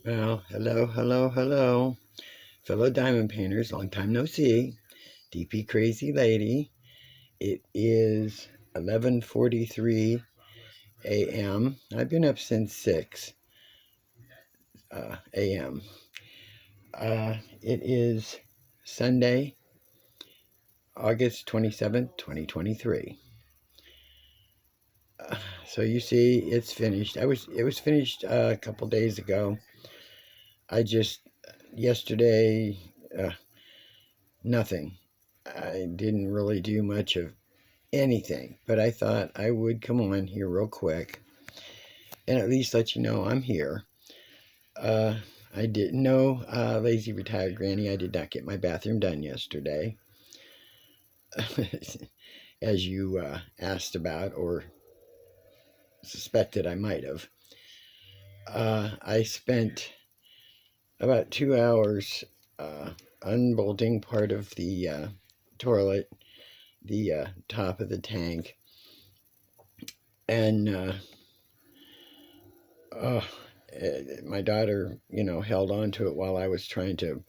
Well, hello, fellow diamond painters. Long time no see. DP Crazy Lady. It is 11:43 a.m. I've been up since 6 a.m. It is Sunday, August 27th, 2023. So you see, it's finished. It was finished a couple days ago. I just yesterday nothing. I didn't really do much of anything, but I thought I would come on here real quick and at least let you know I'm here. I didn't know, lazy retired granny, I did not get my bathroom done yesterday, as you asked about or suspected I might have. I spent about 2 hours unbolting part of the toilet, the top of the tank, and my daughter, held on to it while I was trying to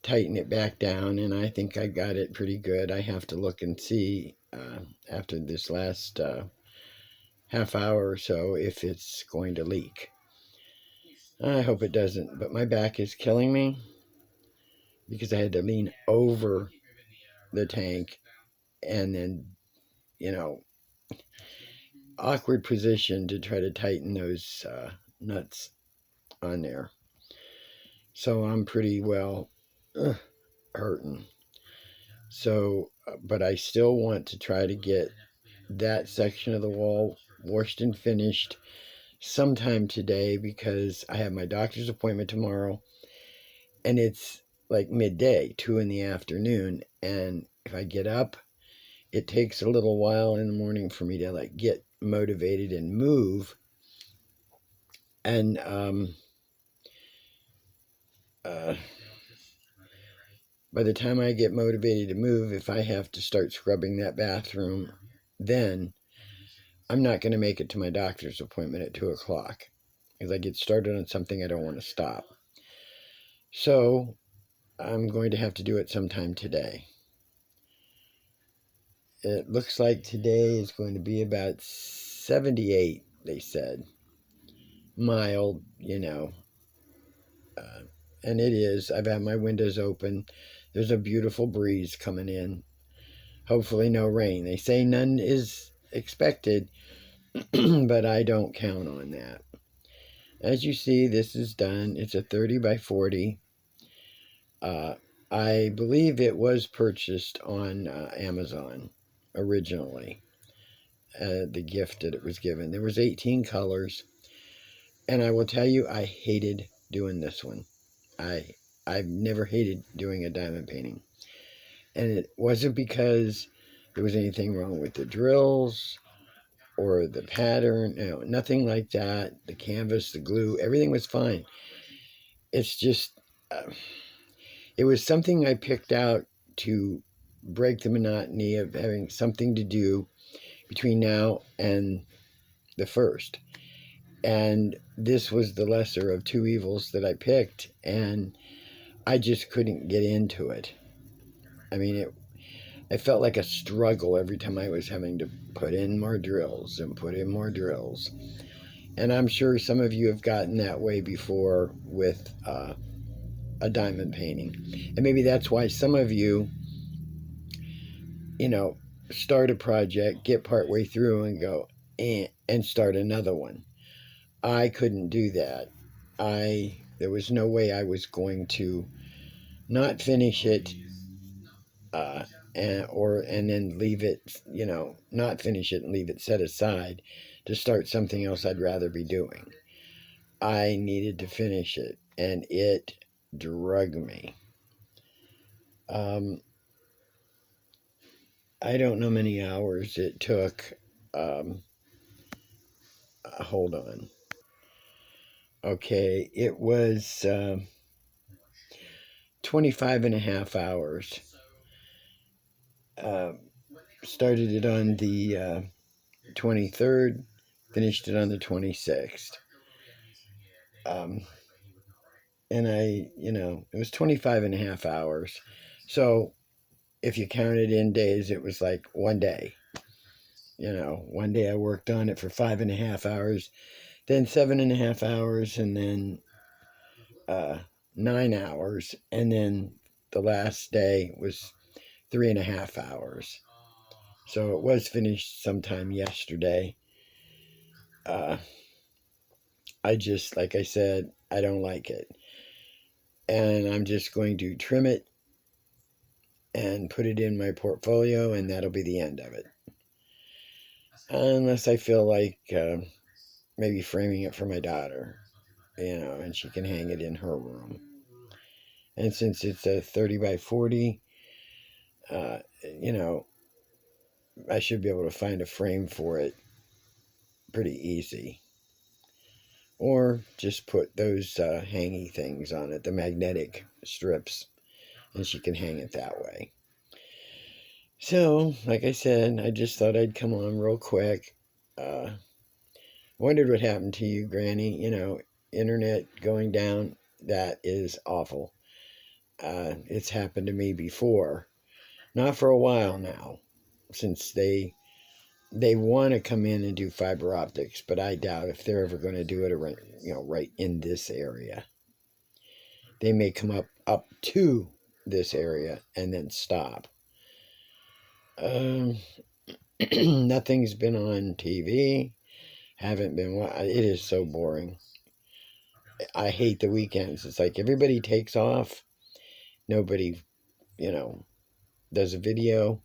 tighten it back down, and I think I got it pretty good. I have to look and see after this last half hour or so if it's going to leak. I hope it doesn't, but my back is killing me because I had to lean over the tank and then, awkward position to try to tighten those nuts on there. So I'm pretty well hurting. So, but I still want to try to get that section of the wall washed and finished sometime today because I have my doctor's appointment tomorrow and it's like midday, 2 in the afternoon. And if I get up, it takes a little while in the morning for me to get motivated and move. And by the time I get motivated to move, if I have to start scrubbing that bathroom, then I'm not going to make it to my doctor's appointment at 2 o'clock because I get started on something I don't want to stop. So I'm going to have to do it sometime today. It looks like today is going to be about 78, they said. Mild, and it is. I've had my windows open. There's a beautiful breeze coming in. Hopefully no rain. They say none is expected, but I don't count on that. As you see, this is done. It's a 30 by 40. I believe it was purchased on Amazon originally. The gift that it was given. There was 18 colors. And I will tell you, I hated doing this one. I've never hated doing a diamond painting. And it wasn't because there was anything wrong with the drills or the pattern. Nothing like that. The canvas, the glue, everything was fine. It's just, it was something I picked out to break the monotony of having something to do between now and the first. And this was the lesser of two evils that I picked, and I just couldn't get into it. I mean, I felt like a struggle every time I was having to put in more drills and put in more drills. And I'm sure some of you have gotten that way before with a diamond painting. And maybe that's why some of you, start a project, get partway through and go, and start another one. I couldn't do that. There was no way I was going to not finish it, and then leave it, not finish it and leave it set aside to start something else I'd rather be doing. I needed to finish it, and it drug me. I don't know how many hours it took. Hold on. Okay, it was 25 and a half hours. Started it on the 23rd, finished it on the 26th. And it was 25 and a half hours. So if you counted in days, it was like one day. One day I worked on it for 5.5 hours, then 7.5 hours, and then 9 hours. And then the last day was 3.5 hours. So it was finished sometime yesterday. I just, like I said, I don't like it. And I'm just going to trim it and put it in my portfolio, and that'll be the end of it. Unless I feel like maybe framing it for my daughter, and she can hang it in her room. And since it's a 30 by 40, I should be able to find a frame for it pretty easy. Or just put those hangy things on it, the magnetic strips, and she can hang it that way. So, like I said, I just thought I'd come on real quick. Wondered what happened to you, Granny. Internet going down, that is awful. It's happened to me before. Not for a while now, since they want to come in and do fiber optics, but I doubt if they're ever going to do it around, right in this area. They may come up to this area and then stop. Nothing's been on TV. Haven't been. It is so boring. I hate the weekends. It's like everybody takes off. Nobody, does a video.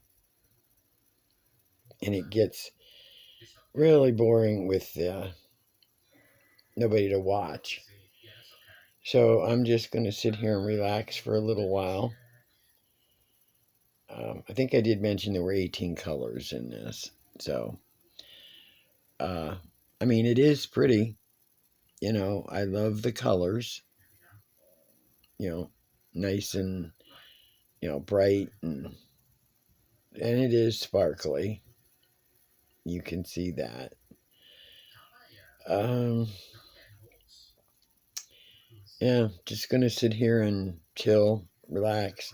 And it gets really boring with nobody to watch. So I'm just going to sit here and relax for a little while. I think I did mention there were 18 colors in this. So, it is pretty. I love the colors. Nice and, bright. And it is sparkly. You can see that. Yeah, just going to sit here and chill, relax.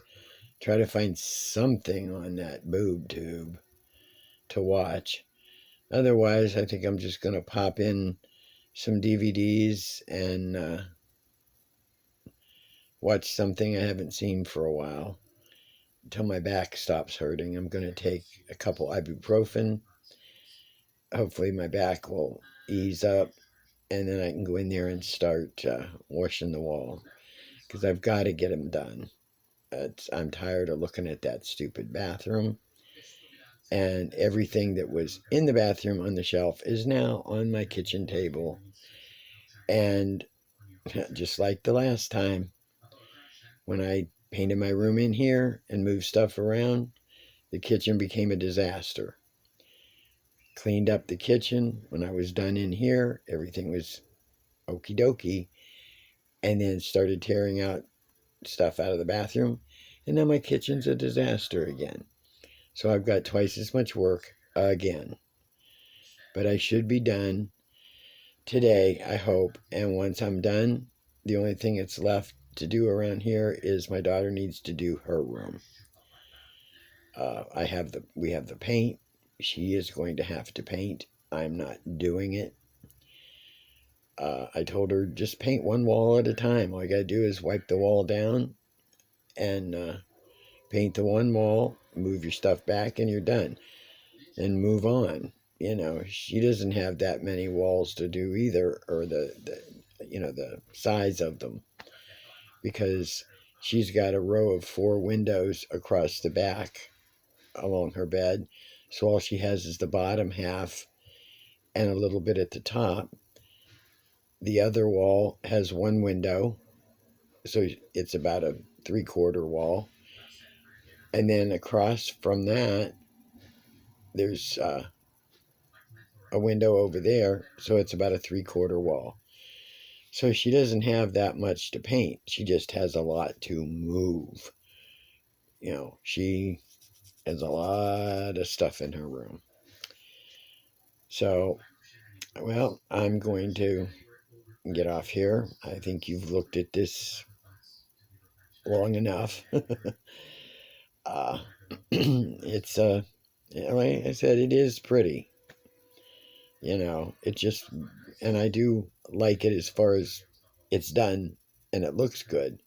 Try to find something on that boob tube to watch. Otherwise, I think I'm just going to pop in some DVDs and watch something I haven't seen for a while until my back stops hurting. I'm going to take a couple ibuprofen. Hopefully my back will ease up, and then I can go in there and start washing the wall, because I've got to get them done. I'm tired of looking at that stupid bathroom. And everything that was in the bathroom on the shelf is now on my kitchen table. And just like the last time, when I painted my room in here and moved stuff around, the kitchen became a disaster. Cleaned up the kitchen. When I was done in here, everything was okie dokie. And then started tearing out stuff out of the bathroom. And now my kitchen's a disaster again. So I've got twice as much work again. But I should be done today, I hope. And once I'm done, the only thing that's left to do around here is my daughter needs to do her room. We have the paint. She is going to have to paint. I'm not doing it. I told her, just paint one wall at a time. All you got to do is wipe the wall down and paint the one wall, move your stuff back, and you're done. And move on. She doesn't have that many walls to do either, or the size of them, because she's got a row of 4 windows across the back along her bed. So all she has is the bottom half and a little bit at the top. The other wall has 1 window, so it's about a 3/4 wall. And then across from that, there's a window over there, so it's about a 3/4 wall. So she doesn't have that much to paint. She just has a lot to move. She has a lot of stuff in her room. So, well, I'm going to and get off here. I think you've looked at this long enough. uh, it's like I said, it is pretty. It just, and I do like it as far as it's done and it looks good.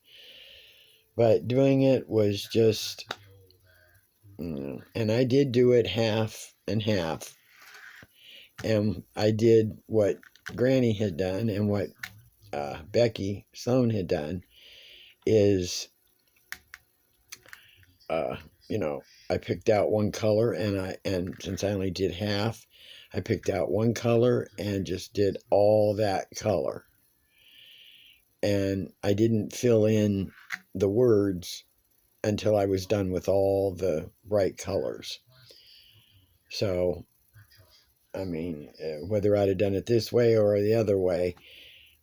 But doing it was just, and I did do it half and half. And I did what Granny had done and what Becky Sloan had done is, uh, I picked out one color and since I only did half, I picked out one color and just did all that color. And I didn't fill in the words until I was done with all the bright colors. So, I mean, whether I'd have done it this way or the other way,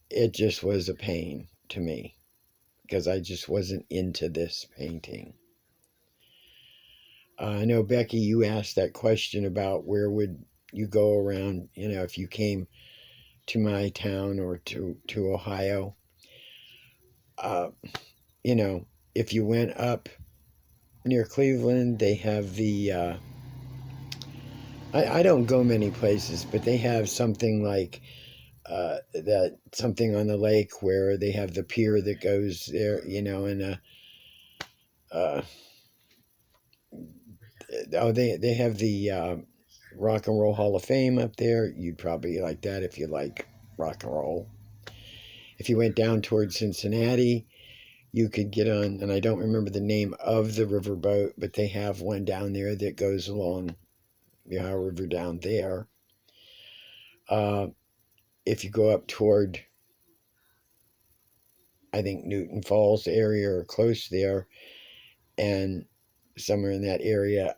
it just was a pain to me because I just wasn't into this painting. I know, Becky, you asked that question about where would you go around, if you came to my town or to Ohio. If you went up near Cleveland, they have the, I don't go many places, but they have something like that, something on the lake where they have the pier that goes there, and they have the Rock and Roll Hall of Fame up there. You'd probably like that if you like rock and roll. If you went down towards Cincinnati, you could get on, and I don't remember the name of the riverboat, but they have one down there that goes along the Ohio River down there. If you go up toward, I think, Newton Falls area or close there, and somewhere in that area,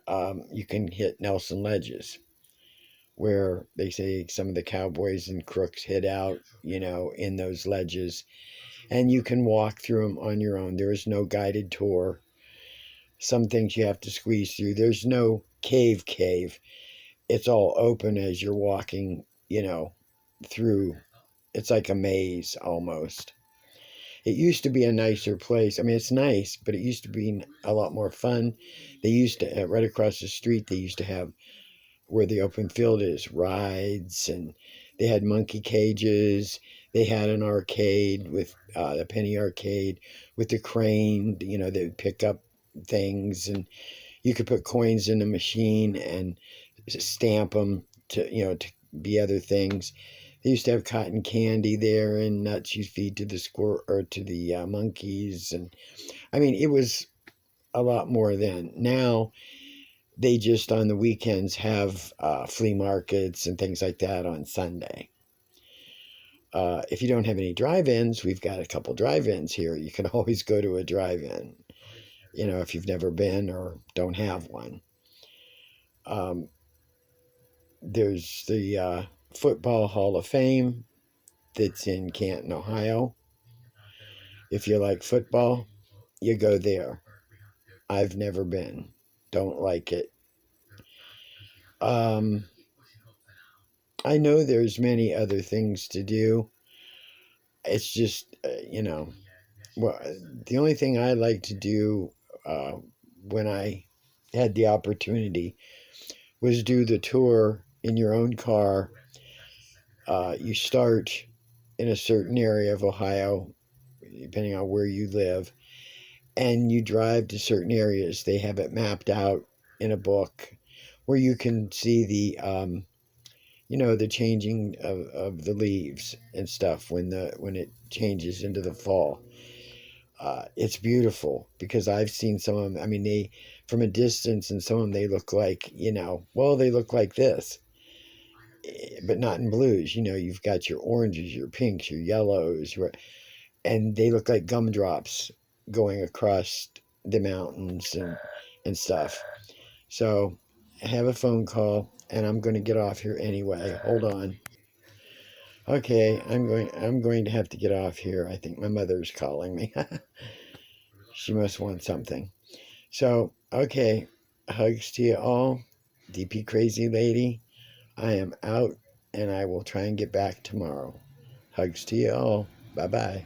you can hit Nelson Ledges, where they say some of the cowboys and crooks hid out, in those ledges. And you can walk through them on your own. There is no guided tour. Some things you have to squeeze through. There's no cave. It's all open as you're walking, through. It's like a maze almost. It used to be a nicer place. I mean, it's nice, but it used to be a lot more fun. They used to, right across the street, they used to have, where the open field is, rides, and they had monkey cages. They had an arcade with the penny arcade with the crane. They would pick up things, and you could put coins in the machine and stamp them to be other things. They used to have cotton candy there and nuts you feed to the squirrel or to the monkeys, and I mean, it was a lot more then. Now they just on the weekends have flea markets and things like that on Sunday. If you don't have any drive-ins, we've got a couple drive-ins here. You can always go to a drive-in, if you've never been or don't have one. There's the Football Hall of Fame that's in Canton, Ohio. If you like football, you go there. I've never been. Don't like it. I know there's many other things to do. It's just, well, the only thing I like to do when I had the opportunity was do the tour in your own car. You start in a certain area of Ohio, depending on where you live, and you drive to certain areas. They have it mapped out in a book where you can see the the changing of the leaves and stuff when it changes into the fall. It's beautiful because I've seen some of them. I mean, they from a distance, and some of them they look like they look like this, but not in blues. You've got your oranges, your pinks, your yellows, and they look like gumdrops going across the mountains and stuff. So I have a phone call, and I'm going to get off here anyway. Hold on. Okay, I'm going to have to get off here. I think my mother's calling me. She must want something. So, okay, hugs to you all. DP Crazy Lady, I am out, and I will try and get back tomorrow. Hugs to you all. Bye-bye.